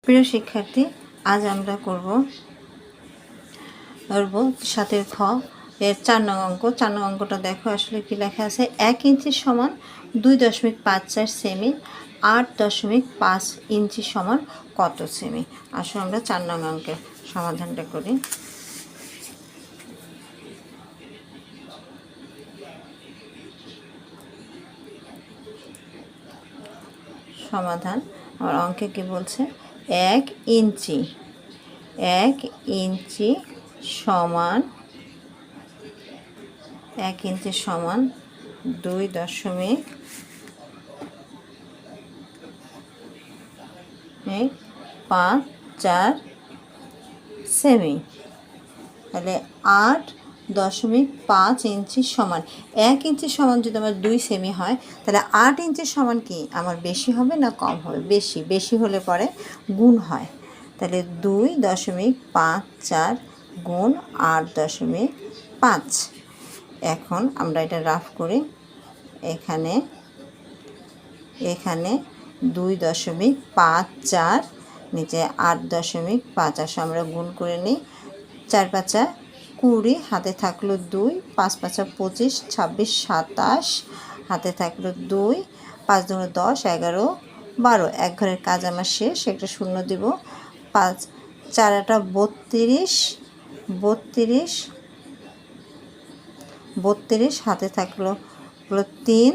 প্রিয় শিক্ষার্থী, আজ আমরা করব 7 খ এর 4 নং অঙ্ক। 4 নং অঙ্কটা দেখো আসলে কি লেখা আছে। 1 ইঞ্চি সমান 2.54 সেমি, 8.5 ইঞ্চি সমান কত সেমি। আসলে আমরা 4 নং অঙ্কের সমাধানটা করি। সমাধান আমার অঙ্কে কি বলছে, 1 ইঞ্চি সমান 1 ইঞ্চি সমান 2.54 সেমি। তাহলে 8.5 ইঞ্চি সমান 1 ইঞ্চি সমান যদি আমার 2 সেমি হয়, তাহলে 8 ইঞ্চি সমান কি আমার বেশি হবে না কম হবে? বেশি হলে পরে গুণ হয়। তাহলে 2.54 গুণ 8.5। এখন আমরা এটা রাফ করি। এখানে 2.54, নিচে 8.5 আসে, আমরা গুণ করে নিই। 4 পাঁচা 20, হাতে থাকলো 2, 5 পাঁচা 25, 26, 27, হাতে থাকলো 2, 5 দুগুণে 10, 11, 12। এক ঘরের কাজ আমার শেষ, একটা শূন্য দিব। 5 4 আটা 32, হাতে থাকলো 3,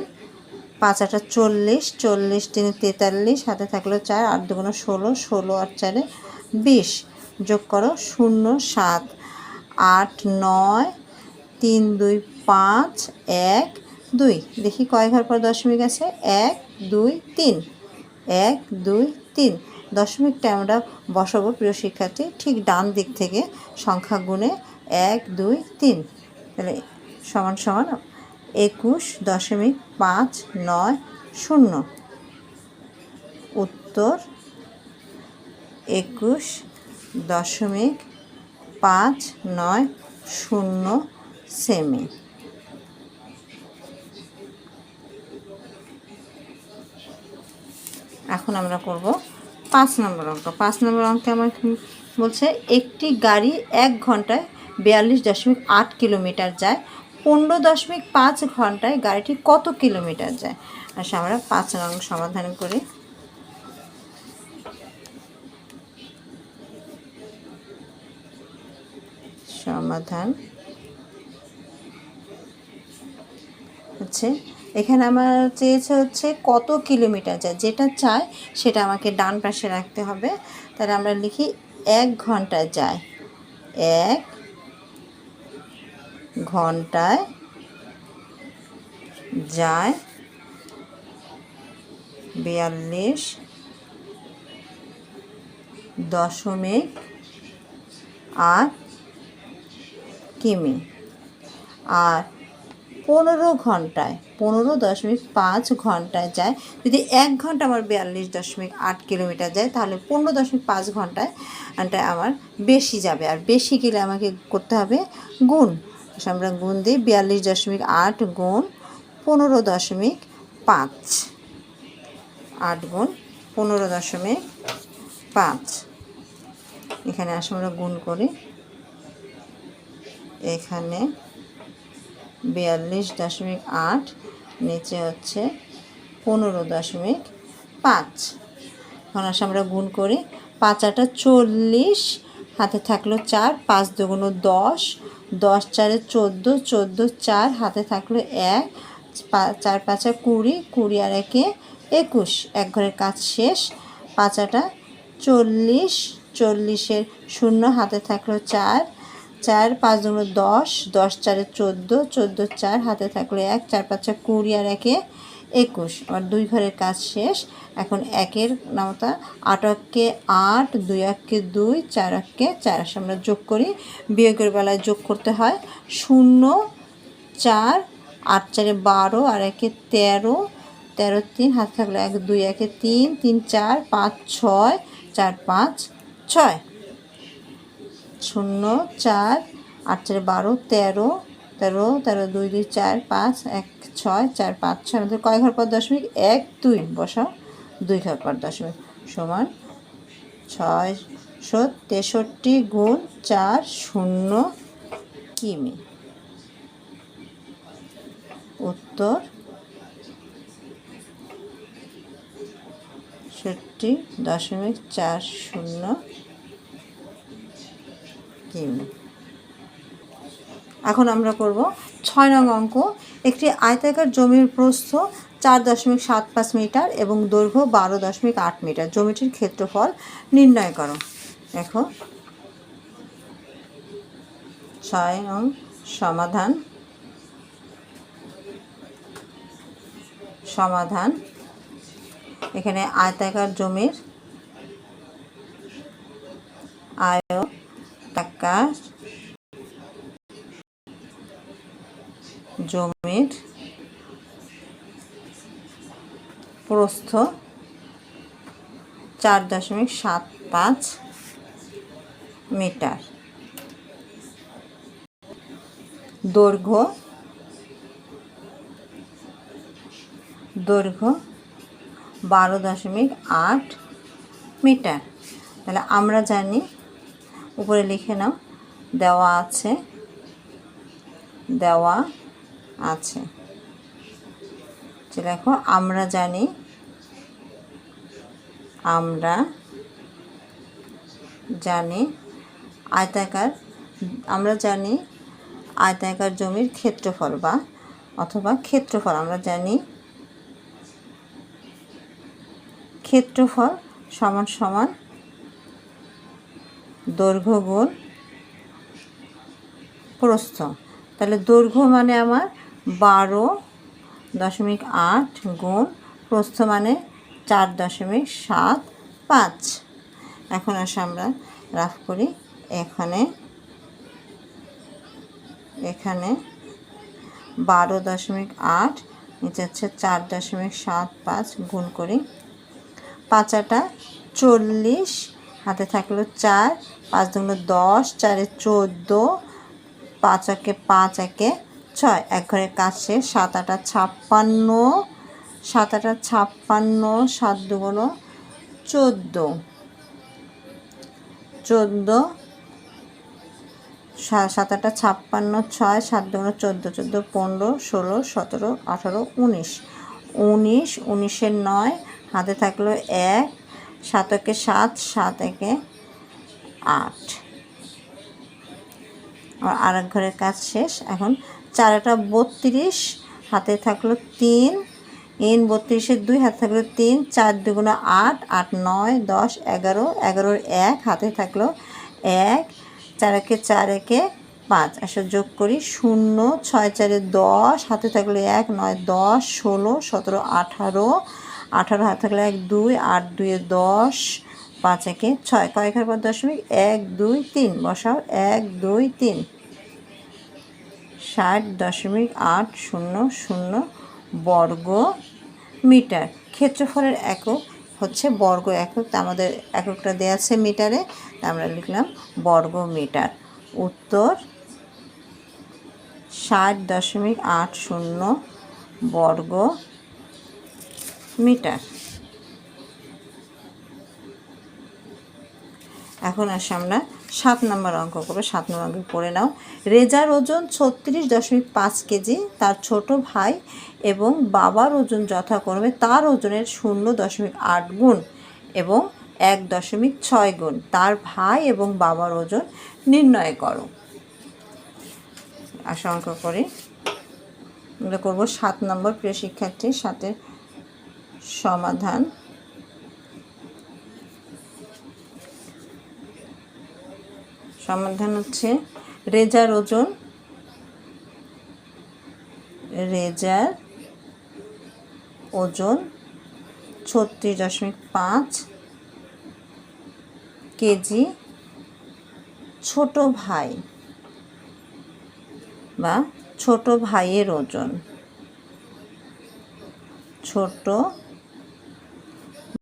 5 আটা 40, 40 3 43, হাতে থাকলো 4, 8 দুগুণে 16, 16 আর 4 20, যোগ করো 0 7 8 9 3 2 5 1 2। দেখি কয় ঘর পর দশমিক আছে? 1 2 3, 1 2 3। দশমিকটা আমরা বসাবো প্রিয় শিক্ষার্থী ঠিক ডান দিক থেকে সংখ্যা গুণে 1 2 3। তাহলে সমান সমান 21.590। উত্তর 21.590 সেমি। এখন আমরা করব 5 নম্বর অঙ্ক। 5 নম্বর অঙ্কে আমার বলছে, একটি গাড়ি 1 ঘন্টায় 42.8 কিলোমিটার যায়, 15.5 ঘন্টায় গাড়িটি কত কিলোমিটার যায়? আচ্ছা, আমরা 5 নং সমাধান করি। সমাধান হচ্ছে, এখানে আমার চেয়েছে হচ্ছে কত কিলোমিটার যায়, যেটা চাই সেটা আমাকে ডান পাশে রাখতে হবে। তাহলে আমরা লিখি 1 ঘন্টায় যায়, 1 ঘন্টায় যায় 42.8 কিমি। আর 15.5 ঘন্টায় যায়। যদি 1 ঘন্টা আমার 42.8 কিলোমিটার যায়, তাহলে 15.5 ঘন্টায় আমার বেশি যাবে। আর বেশি গেলে আমাকে করতে হবে গুণ। আমরা গুণ দিই, 42.8 গুণ 15.5, 8 গুণ 15.5। এখানে আসলে আমরা গুণ করি। এখানে 42.8, নিচে হচ্ছে 15.5। এখন আসলে আমরা গুণ করি। 5 আটা 40, হাতে থাকলো 4, 5 দুগুণ 10, 10 4 14, 14 4, হাতে থাকলো 1, 4 5 20, 20 আর 1 21। এক ঘরের কাজ শেষ। 5 আটা 40, 40-এর 0, হাতে থাকলো 4, 4 5 দুগুণ 10, 10 4 14, 14 4, হাতে থাকলো 1, 4 5 20 আর 1 21। আবার 2 ঘরের কাজ শেষ। এখন 1-এর নামতা 8 অক্ষে 8, 2 অক্ষে 2, 4 অক্ষে 4। আমরা যোগ করি, বিয়োগের বেলায় যোগ করতে হয়। 0 4, 8 4 12 আর 1 13, 13 3, হাতে থাকলো 1, 2 1 3, 3 4 5 6, 4 5 6। 0 4 8 4 12 13, 13 13 2 2 4 5 1 6 4 5 6। আমাদের কয় ঘর পর দশমিক? 1 2 বসাও, 2 ঘর পর দশমিক সমান 663 গুণ 4 শূন্য কিমি। উত্তর 67.40 কিমি। এখন আমরা করব 6 নং অঙ্ক। একটি আয়তাকার জমির প্রস্থ 4.75 মিটার এবং দৈর্ঘ্য 12.8 মিটার। জমিটির ক্ষেত্রফল নির্ণয় করো। দেখো 6 নং সমাধান। এখানে আয়তাকার জমির প্রস্থ 4.75 মিটার, দৈর্ঘ্য 12.8 মিটার। তাহলে আমরা জানি, উপরে লিখে নাও, দেওয়া আছে। দেখো আমরা জানি আয়তাকার জমির ক্ষেত্রফল অথবা ক্ষেত্রফল। আমরা জানি ক্ষেত্রফল সমান সমান দৈর্ঘ্য গুণ প্রস্থ। তাহলে দৈর্ঘ্য মানে আমার 12.8 গুণ প্রস্থ মানে 4.75। এখন আসে আমরা রাফ করি। এখানে 12.8, নিচে হচ্ছে 4.75, গুণ করি। 5 40, হাতে থাকলো 4, 5 দুগুণ 10, 4 14, 5 একে 5 একে 6, এক ঘরের কাজ শেষ। 7 8 56, 7 8 56, 7 দুগুণ 14, 7 8 56, 6, 7 দুগুণ 14, 14 15, 16 17 18 19, 19 এর 9, হাতে থাকলো 1, 7 একে 7, 7 একে 8। আর এক ঘরের কাজ শেষ। এখন 4 8 32, হাতে থাকলো 3, 32 এর 2, হাতে থাকলো 3, 4 দুগুণ 8, 8 9 10 11, 11 এর 1, হাতে থাকলো 1, 4 একে 4 একে 5। আসলে যোগ করি। 0 6 4 10, হাতে থাকলো 1, 9 10 16 17 18, 18 হাতে থাকলো 1 2, 8 2 10, 5 একে 6, কয়েকের পর দশমিক, 1 2 3 বসাও। 1 2 3, 60.800 বর্গ মিটার। ক্ষেত্রফলের একক হচ্ছে বর্গ একক। আমাদের এককটা দেওয়া আছে মিটারে, আমরা লিখলাম বর্গ মিটার। উত্তর 60.800 বর্গ মিটার। এখন আসে আমরা 7 নম্বর অঙ্ক করবো। 7 নম্বর অঙ্ক পড়ে নাও। রেজার ওজন 36.5 কেজি, তার ছোট ভাই এবং বাবার ওজন যথাক্রমে তার ওজনের 0.8 গুণ এবং 1.6 গুণ। তার ভাই এবং বাবার ওজন নির্ণয় করো। আসা অঙ্ক করি। আমরা করবো 7 নম্বর। প্রিয় শিক্ষার্থী, 7-এর সমাধান। সমাধান হচ্ছে রেজার ওজন 36.5 কেজি। ছোট ভাই বা ছোট ভাইয়ের ওজন, ছোট